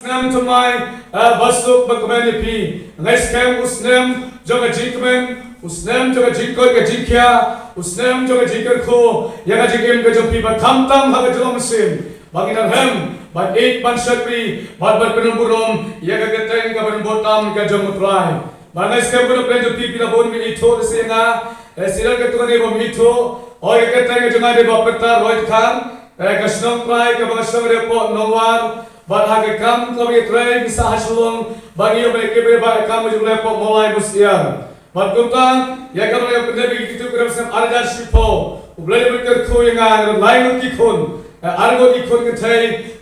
Nam tumai basuk bagmani pi ngai scam usnem joga jikmen usnem joga jikoi ka jikya usnem joga jikar kho yaga jikem ka jopi ba tham tam ha ka jom sim banginan hem ban ek ban sakri ban penumburom yaga ka teng ka ban botam ka jom trai ban ngai scam ko pre jopi pi na bon mi itho singa siral ka tukani bo mitho और एक तरह के जमाने बापता रोहित खान कसनम प्राय के बगसम रेपो नोवार बाधा के काम तो ये ट्रेन की साहसलों बागियों में के बे बाय काम जो रेपो मोलाई बुसिया बटकुता ये कब ले अपने भी कितु करम से आरजा शिपो उबले बकर खोयंगा लाइन की खोन आरगो की खोन के थे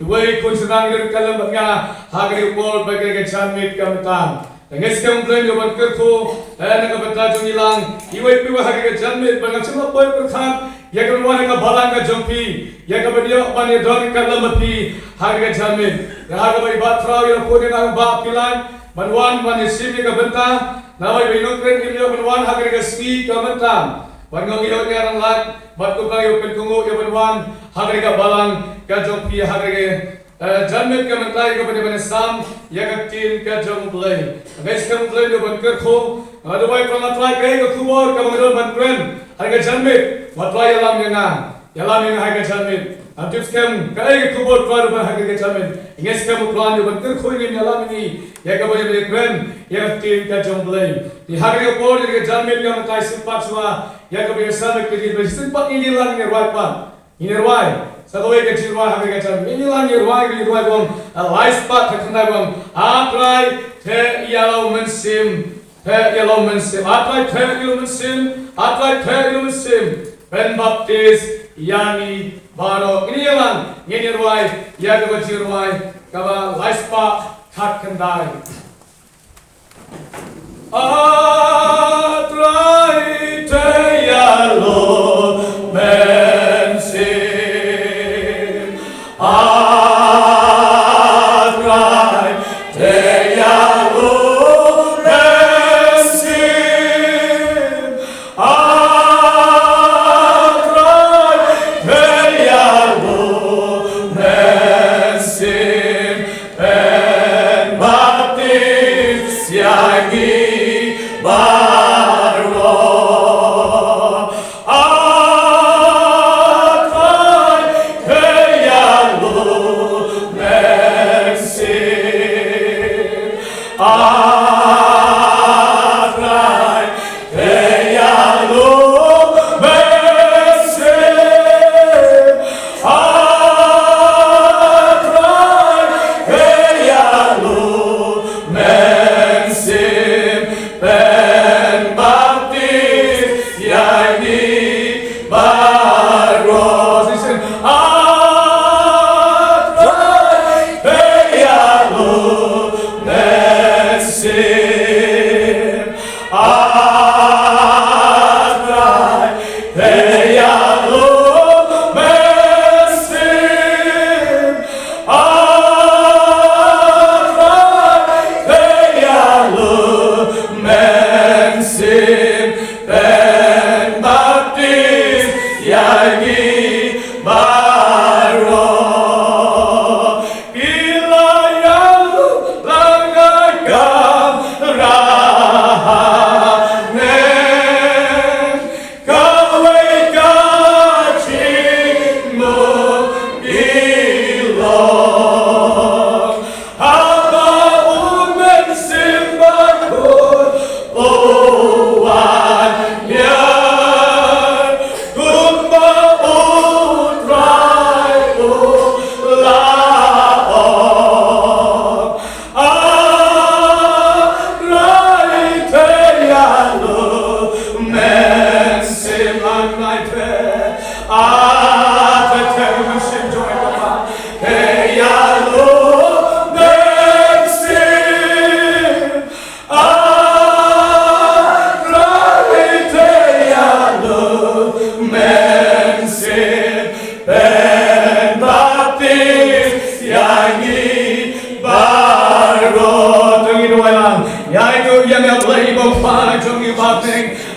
वही खोन सुनांग के कलम बगा हागरे बोल बगे के चामित कमता Ngai sekarang plan yo ban kerko, naga bata jung ilang, iwai piwa hagi ke janmit, bang cuma boy berkhat, ya kan wana ka balang ka jumpi, ya ka badia bani dong ka lamati, hagi ke janmit, ya hagi bani batrau ya pun yang ba pilan, banwan bani simi ka benta, nawai binung kren kimyo banwan hagi ke ski ka benta, bangong yo ni arang lat, bat ko bang yo pentungu yo banwan hagi ka balang ka jumpi hagi ke janmit ka mentai ka bani sam ya ka tin ka jom play guys kam play do ban kar kho adwai pang atrai kai ka khubor ka bang ban kren har ka janmit matwai yalam yang har ka janmit am tips kam kai ka khubor par ban har ka janmit guys kam plan do ban kar kho ni yalam ni ya ka bani kren ya ka tin ka jom play di har ka por ka janmit ka mentai simpat swa ya ka bani sam ka di simpat ini lang ni right pan ini right Satu way kecil wah hari kecil ini lah ni ruai bom live spot terkenal bom atrai the yellow mensim atrai the yellow mensim Ben Baptist Yani Baro ini lah ini ruai ya kecil ruai kaba live spot terkenal atrai the yellow mensim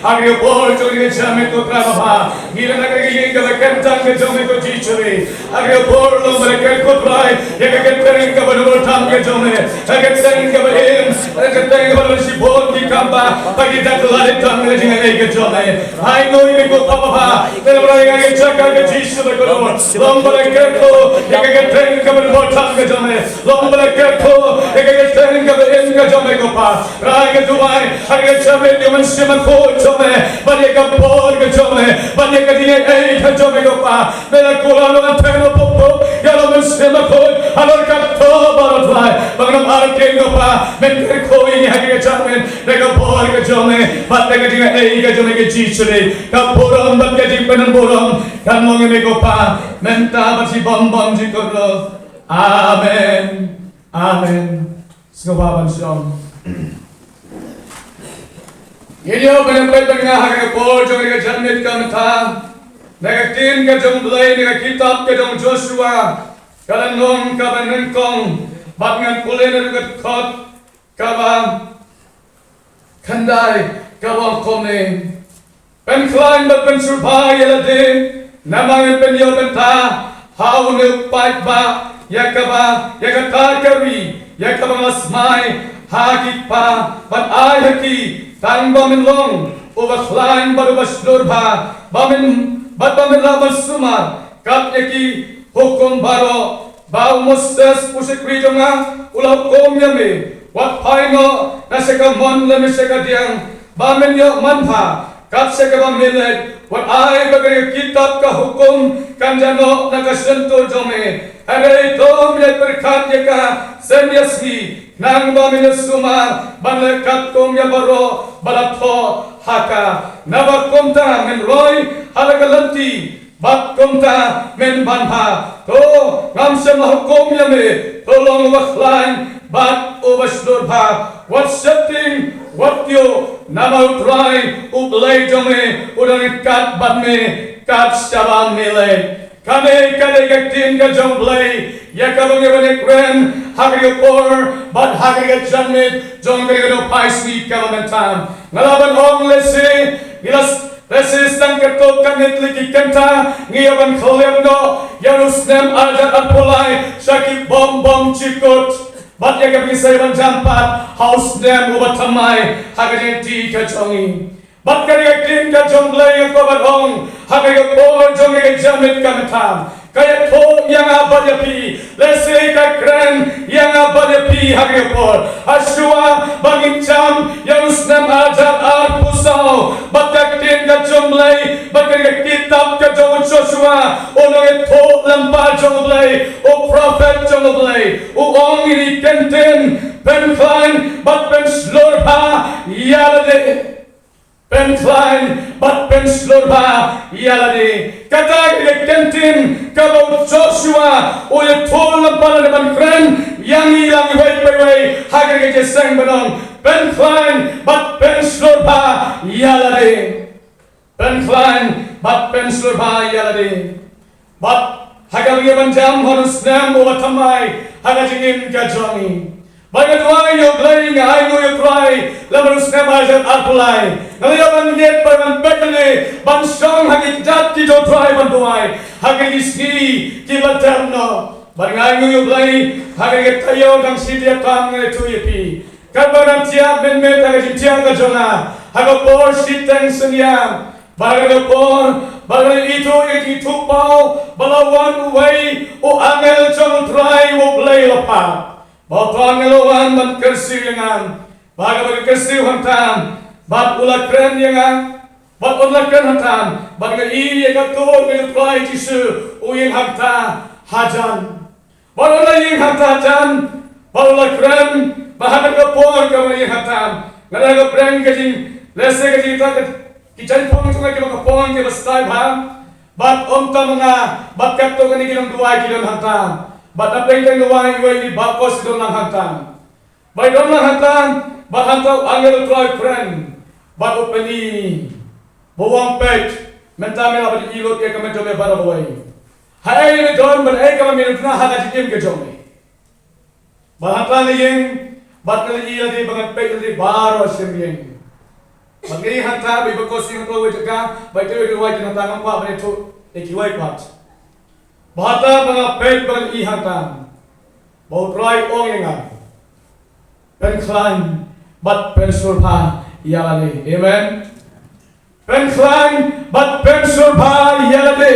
Agri por jong ke jame ko traba. Gila na ke gili ke kentang ke jome ko jichre. Agri por lo mere ke ko trai. Ye ke tering ke bano tam ke jome. Ke tering ke bahin. Ke tering ke bano si bol ki kamba. Pagi tak lari tam ke jinga ke jome. Hai no ye ko papa. Tere bra ye ke chaka ke jichre ko lo. Long mere ke ko ye ke tering ke bano tam ke jome. Long mere ke ko ye ke tering ke bahin ke jome ko pa. Rai ke duai. Agri jame ni man se man ko jome. Bani ke por ke jome. Bani ke dinge ei ke jome ko pa. Mera kola lo anteno popo. Ya lo man se man ko. Alor ka to barot lai. Bagam ar ke ko pa. Men ke ko ini hagi ke jame. Deka por ke jome. Bat ke dinge ei ke jome ke jichre. Ka porom bat ke jipenan porom. Kan monge me ko pa. Menta bat si bom bom ji ko lo. Amen. Amen. Sebaban syom. Iyo penyampai tengah hagi por jome ke jannat ka mata. Negatin ke jom belai nega kitab ke jom Joshua. Kalan nong kaban nengkong. Bat ngan kulen dekat kot. Kaba kandai kaba kome. Pen klein bat pen surbai yelade. Namangan pen yo benta. Hau ne paik ba. Yakaba yakata kari. Yakaba masmai. Haki pa. Bat ai haki. Tang bamin long. Uba klein bat uba slurba. Bat bamin laban sumar. Kat yaki hukum baro. Bau Moses pusik krijonga. Ulau kom yame. Wat paingo. Naseka mon lemi seka diang. Bamin yo manpa. Kat seka bamilet. Wat ai bagay kitab ka hukum. Kanjano nakasentur jome. Hari tom ya berkat yaka. Senyasi. Nang bamin sumar. Banlekat kom ya baro. Balato haka. Nabakom ta men roy. Halagalanti. Bat komta men banha to ngam sem hukum yame tolong wakhlain bat obaslurba what setting what yo nama utrai ublai jome udang kat batme kat shaban mele kame kade gaktin ga jomblai yakabang yabane kren hagri por bat hagri janmet jongri no paisni kavamentam ngalaban ong lese gilas Resistan ketok kanit lagi kenta ngiyaban khalyamno Yerusalem ajat apulai sakit bom bom cikut bat ya kabisay ban jampat house dem ubatamai hagajen ti kajongi bat kari tin ka jonglay ko badong hagay ko jongi jamit kamatam kaya to yang abadyapi lese ka kren yang abadyapi hagay ko aswa bangin jam Yerusalem ajat arpusau bat tin ka jonglay bat kari kitab ka jong Joshua onong to lampa jonglay o prophet jonglay o ong ini kenten pen klein bat pen slurpa yalade pen klein bat pen slurpa yalade kata kenten kalau Joshua o ye to lampa de ban kren yang ilang way hagar ke jesang banong pen klein bat pen slurpa yalade pen klein bat pen slurpa yalade bat hagar ye ban jam honus nam o batamai hagajingin kajongi Bagadwai yo glay ngai no yo try lamarus ne majat apulai ngaliaban yet ban bekale ban song hagit jat ki jo try ban duai hagit ski ki laterno ban ngai no yo glay hagit tayo dang sidia kam ne tu yepi kabaran tia ben me ta ji tia ka jona hagapor siteng senyam bagapor bagai itu pau balawan way o angel jong try o play lapa Bapak ngeluan ban kersi yangan, bagai kersi hantam, bat ulat keren yangan, bat ulat keren hantam, bagai iya katur milik play jisu, uying hantam hajan, bat ulat ying hantam hajan, bat ulat keren, bahagia kapor kamu ying hantam, ngada kapren kajing, lese kajing tak kican pong tunga kilo kapong kilo stay bang, bat mga, bat kapto kani kilong dua kilong hantam. Bat apa yang luai di bakos don lang hantam. By don lang hantam, bat hantam angel try friend. Bat openi. Bawang pet. Mentame la bali ilot ya kama jome barawai. Hai ni don ban ai kama minut na haga jikim ke jome. Bat hantam ni yeng bat kali ila di bangat pet di baro semyeng. Bagi hantar bagi berkosi untuk wajibkan bagi tu wajib hantar nampak bagi tu ekiwai kuat. Bahata mengapet bagi hantar. Bau try ong yang pen klan bat pen surpa yalade. Amen. Pen klan bat pen surpa yalade.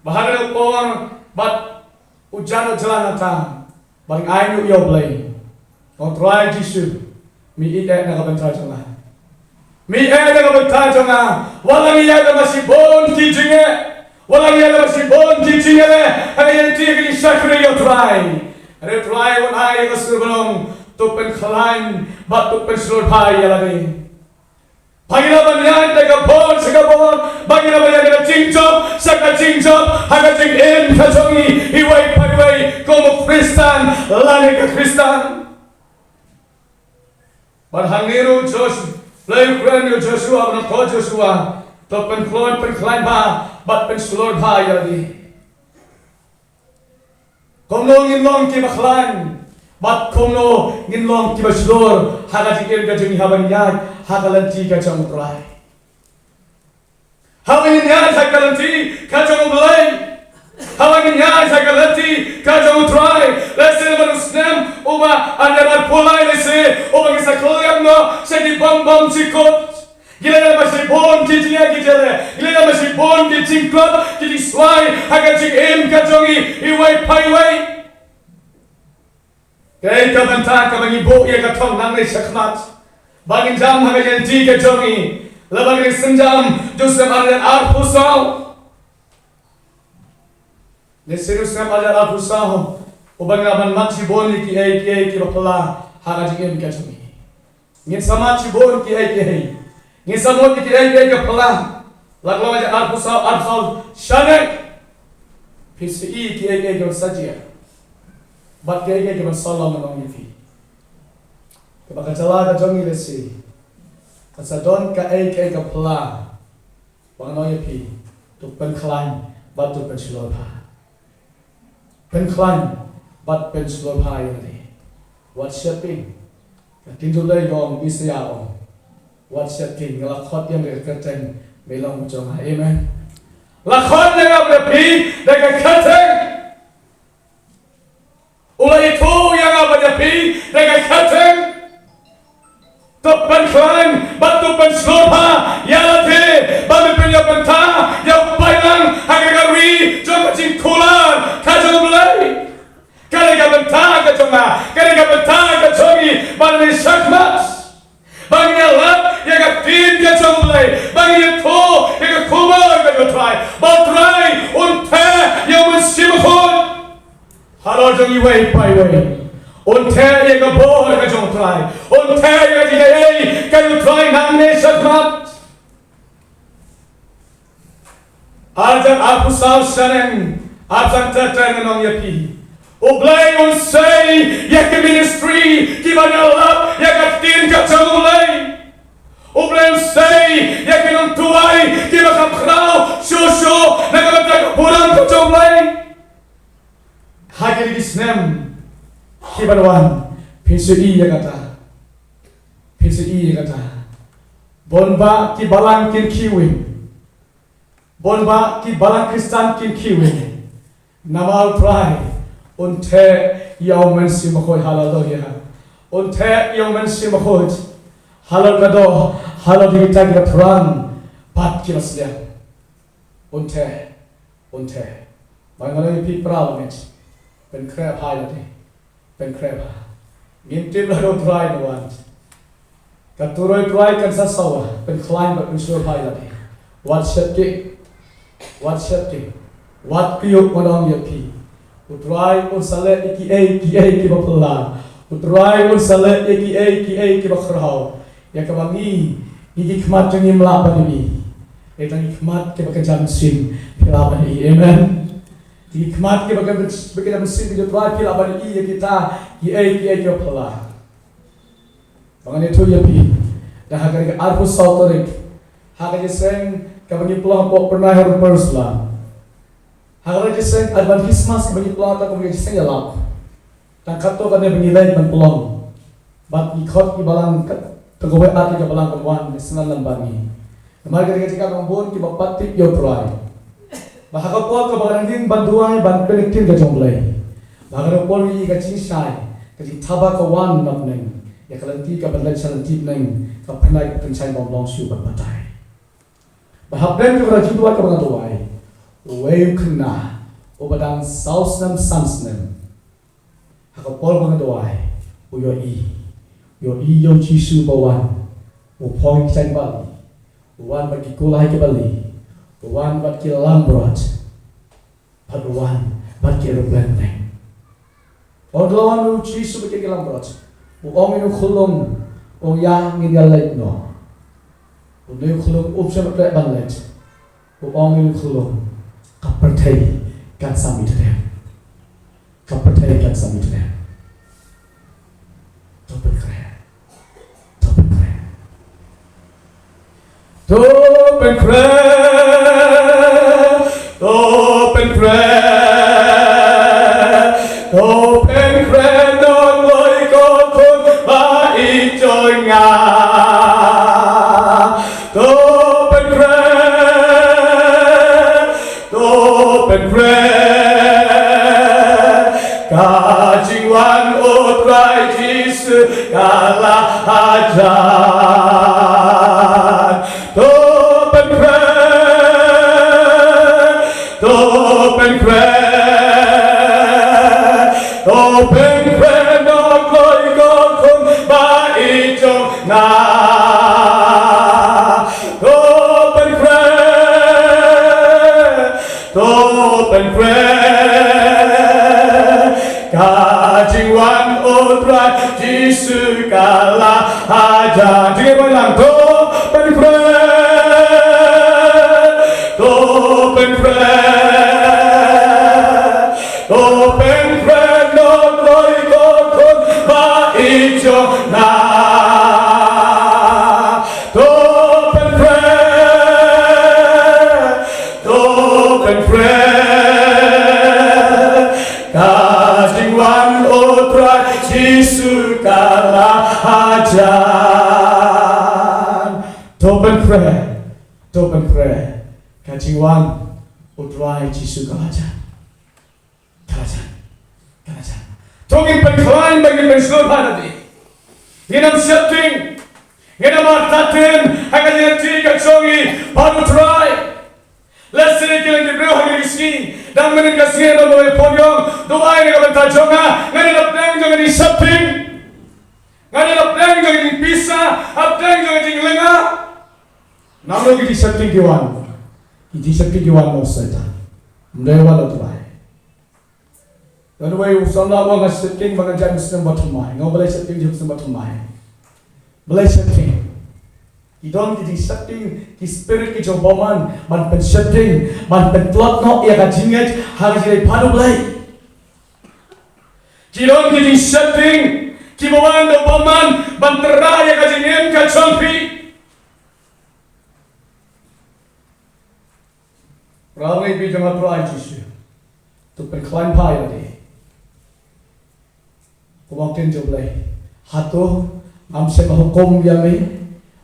Bahana ong bat ujan jalan hantar. Bagi ainu yo play. Kau try jisu. Mi ite na kabentar jangan. Mi ite na kabentar jangan. Walang iya na masibon kijinge. Walang iya na masibon kijinge le. Ang iya tigil sakre yo try. Are try wan ay kasurbalong tupen khlain bat tupen surpai yalani. Bagaimana yan tega pon segabon. Bagaimana yan tega jingjob saka jingjob haga jing in kajongi iwai pagwai como Kristen lani ka Kristen. Berhangiru Joshua, play friend Joshua, nak kau Joshua, tu penkelain ba, bat pensulur ba jadi. Kono ngilong kita kelain, bat kono ngilong kita sulur, haga jikir kajeng haban yad, haga lanti kajeng utrai. Haban yad haga lanti kajeng utlai. Hawangin yan sa galati kajang utray lesi naman usnem uma anyaran pulay lesi uma kisa kulyam no sa di bam sikot gila naman si bon kitiya kitele gila naman si bon kitingklot kitisway haga chikim kajongi iway payway kaya kabanta kamangibo iya katong nangnay sakmat bagin jam haga yanti kajongi labang senjam jusem anyan arpusaw Nesirus na pala apusaho ubang naman magsibon ki ki bapala hagajigem kachumi. Ngin sama sibon ki ngin samon ki kapala laglaw aja apusaho shanek pisi ki ki sajia bat ki sallam nang yifi. Kabakatala ka jongi lesi kasadon ka kapala wang yifi tupan klan bat tupan silapa. Pen klan bat pen sulabhai ni. Worshiping. Tinju lay gong bisaya ong. Worshiping lakot yang lekateng melong jong. Amen. Lakot yang berpi dekat kateng. Ulai itu yang berpi dekat kateng. Tupan klan bat tupan sulabha yalate bat pen yang bentah yang pailang hagagari jong kacing kulan. Kaya bentang kacunga, kaya bentang kacungi, bani sakmat, bani alat yang katin kacunglay, bani itu yang kumar kacutray, batray unte yang mensimhun, halo jongi way payway, unte yang kabor kacutray, unte yang digay kacutray namne sakmat. Ajar aku sausanen, ajar tertenang nong yapi. Ublay unsay yak ministry kibanala yak tin kacangulay. Ublay unsay yak nong tuway kibakamkraw shosho nagabantag pulang kacangulay. Hagir gisnem kibanwan pinsi yakata. Pinsi yakata. Bonba kibalang kin kiwin. Bonba kibalang Kristan kin kiwin. Namal try. Unte yaw mensi makoy hallelujah. Unte yaw mensi makoy hallelujah. Hallelujah kita perang pat kilasnya. Unte. Bagaimana pi parliament pen krep holiday pen krep. Ngintip lalu try nawan. Katuroy try kan sasawa pen climb pen sur holiday. What shaping? What piyok manong yapi? Utray un sale ki bapala. Utray un sale ki bakraw. Ya kabangi ikmat jeng imlaban ini. Etang ikmat ke bakan sin pilaban ini. Amen. Ikmat ke bakan sin di utray pilaban ini kita ki bapala. Bangan itu ya pi. Dah hagar ke arfus sautorik. Hagar jeng kabangi pulang pok pernah harus persla. Hagar jiseng advantismas bagi pelata kemudian jiseng ya lap. Tangkat tu kan dia menilai dan pelong. Bat ikut ibalang Kagawai ati ka balang kamuan senang lambangi. Kemari ketika kampun kita patip yo try. Bahkan kau kebaran din bantuan ban kolektif ke jomblai. Bahkan kau ni ka cincai, ka citaba kawan nak neng. Ya kalanti ka badlan salanti neng. Ka penai pencai bomblong siu berbatai. Bahkan tu kerja dua ka bantuai. Wei kena, obadang sausnam sansnam. Haka pol bantuai. Yo yo Jisu bawan. Upong cai bali. Wan bagi kulai ke bali. Wan bagi lambrot. Wan bagi aeroplane neng. Odlawan Jisu bagi lambrot. Uong inu khulung. Ong yang ini alait no. Unu khulung upsan plek banlet. Uong inu khulung. Kapertai kan sami tudem. Kapertai kan sami tudem. Topen keren. Topen keren. Topen keren. Topen keren. Topen keren. Non loi ko kun ba i joy nga. Topen keren. Topen keren. Kajingwan utrai Jisu kalah ajan. Topen keren. Topen keren. Topen keren. Nokoi kokun ba ijong na. Topen keren. Topen keren. Kajingwan utrai Jisu kalah ajan. Tiga bilang topen keren. Topen keren. Topen keren. Nokoi kokun ba ijong na. Topen keren. Topen keren. Kajingwan utrai Jisu kalah ajan. Topen keren. Topen keren. Kajingwan utrai Jisu kalah ajan. Kalah ajan. Tungin pengklaim bagi penseluruhan tadi. Hinam setting. Hinam artatin. Akan yang tiga congi. Baru try. Let's say kilang di bawah hari ini. Dan menikasi dan mulai ponyong. Doa ini kalau tak jonga. Ngani lapang jonga di setting. Ngani lapang jonga di pisah. Lapang jonga di lenga. Namun kita setting kiwan. Kita setting kiwan mau setan. Mendewa lo try. Dan way usam lawa ngas setting bagan jam sistem batumai. Ngau balai setting jam sistem batumai. Balai setting. Idon ki setting ki spirit ki jobaman man pen setting man pen plot no ia ka jinget har jile padu balai. Idon ki setting ki bawan jobaman man terra ia ka jinget ka champi. Ramai bi jangan try Jisu. Tu pen climb high tadi. Kumakin joblay. Hato am se hukum yami.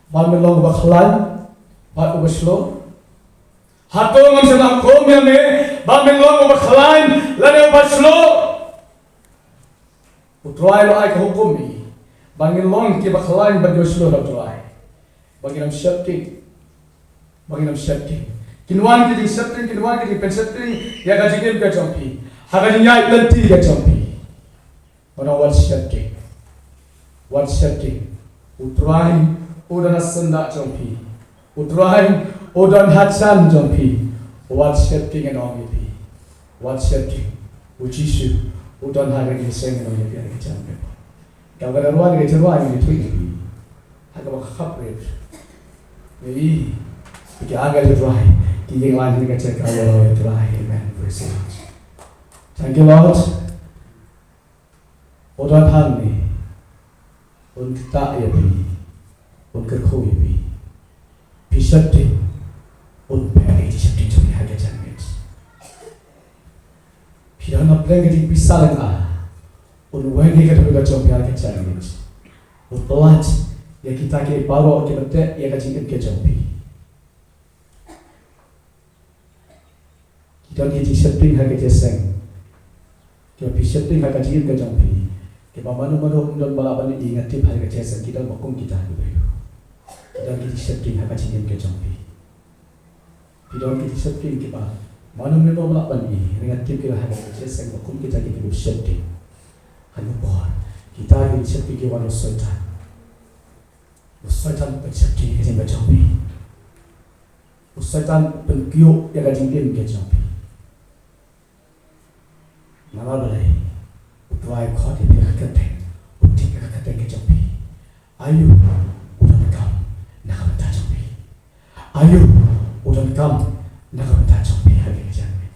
Ban melong baklan, ban ubeslo. Hato ngam se hukum yami. Ban melong baklan, lane ubeslo. Utrai lo ai hukum ni. Ban melong ki baklan ban ubeslo lo utrai. Bagi nam setting. Bagi nam setting. Kinuan ki setting, kinuan ki pen setting. Ya gajigim ka champi. Hagajinya ilanti ka champi. Mana what setting? What setting? Utrai udan asanda champi. Utrai udan hatsan champi. What setting and all pi. What setting? Ujisu udan hagani sen and all pi ani champi. Kagara ruan ke terwa ni tweet pi. Hagaba khapre. Ei. Ki aga le try. Ki yang lain ni ka check awal try. Amen. Praise God. Thank you Lord. Udan hagni. Unta ya pi. Unkerkho ya pi. Pisatti. Unpere di septi jami haga janget. Pirana plenge di pisalan a. Unwenge ka tabiga jami haga janget. Unpelat ya kita ke paro ke bete ya ka jing ke jampi kita ke discipline ha ke jeseng ke discipline ha ka jing ke jampi ke manu don bala bani ingat tip ha ke jeseng kita makum kita ni bayu kita ke discipline ha ka jing ke jampi kita ke discipline ke ba manu bala bani ingat tip ke ha ke jeseng makum kita ke discipline anu bor kita ke discipline ke wala Syaitan bercakap ke jengka jampi. Syaitan pengkiuk yang kajingin ke jampi. Nama balai, utrai kau di pihak keteng, utik ke keteng ke jampi. Ayu, udah kam, nak benda jampi. Ayu, udah kam, nak benda jampi hari ke jampi.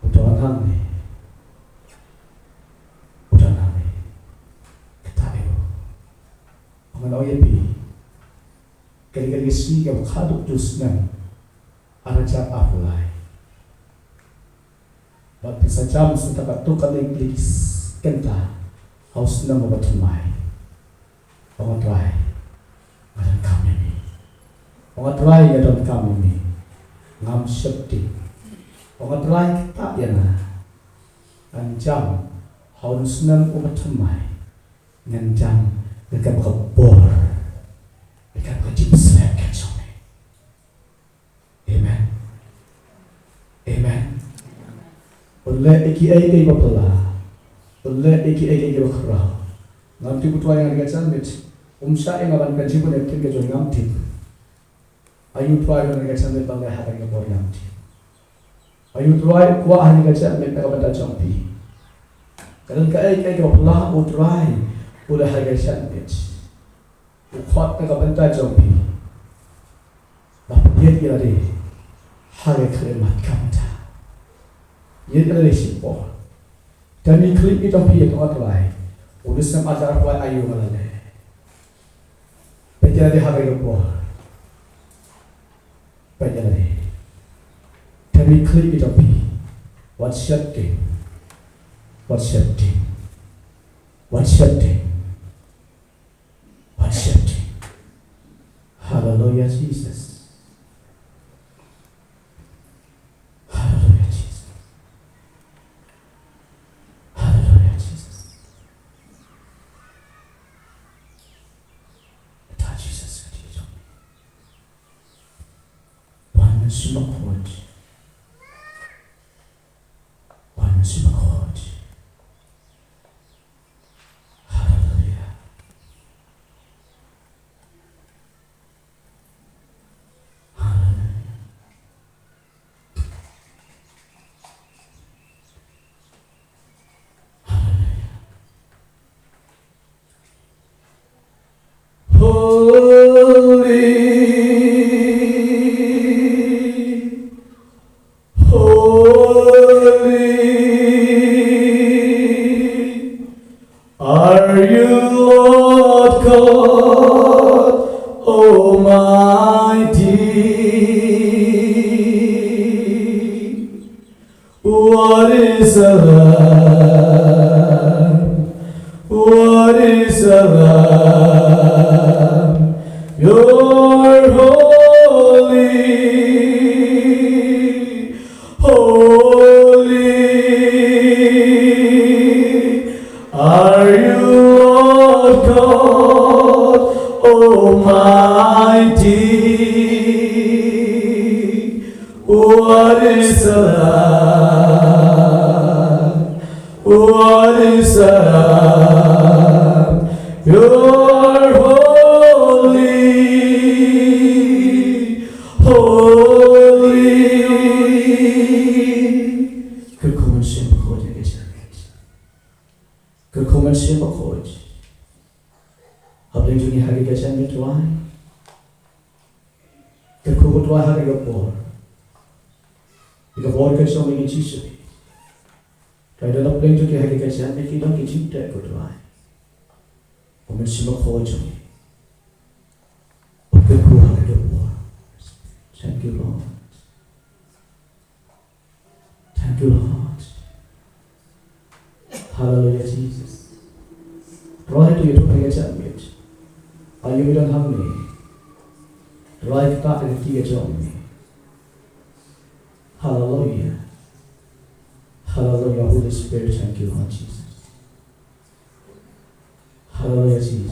Udah kam ni. Mengenal Yepi, kali-kali sini kita berkaduk jusnya, ada jam apalai. Bapa sajam setakat tu kali klis kenta, haus nama bertumai. Orang tuai, ada kami ni. Orang tuai ada kami ni. Ngam syekti. Orang tuai tak yana. Anjam, haus nama bertumai. Nganjam. Mereka berbor, mereka berjimslet kacau ni. Amen, amen. Oleh iki bapala, oleh iki bakra. Nanti butuh yang kacau ni. Umsha yang akan kaji pun ektin kacau ngamti. Ayu tuai yang kacau ni bangga hari yang bor ngamti. Ayu tuai kuah yang kacau ni mereka benda jampi. Kalau iki bapala utrai. Udah harga syanit Ukhwat na kabanta jampi Bapak yet ilari Harga kalimat kamta Yet ilari simpo Dan iklim jampi yet otlai Udah sem ajar kuai ayu malane Pejala di harga yopo Pejala di Dan iklim jampi What's shifting What's shifting What's shifting Worshiping. Hallelujah, Jesus. Hallelujah, Jesus. Hallelujah, Jesus. Touch Jesus, Jesus. One sumakot. One sumakot. Thank you, Lord. Thank you, Lord. Hallelujah, Jesus. cha mit ayu don hang ni drive ta and ki cha ni hallelujah hallelujah Holy Spirit thank you Lord Jesus hallelujah Jesus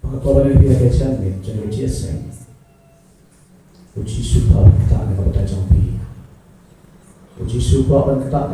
pagkabalan ni pia cha mit cha ni Jesus Uji suka ta na kapata champi Uji suka ban ta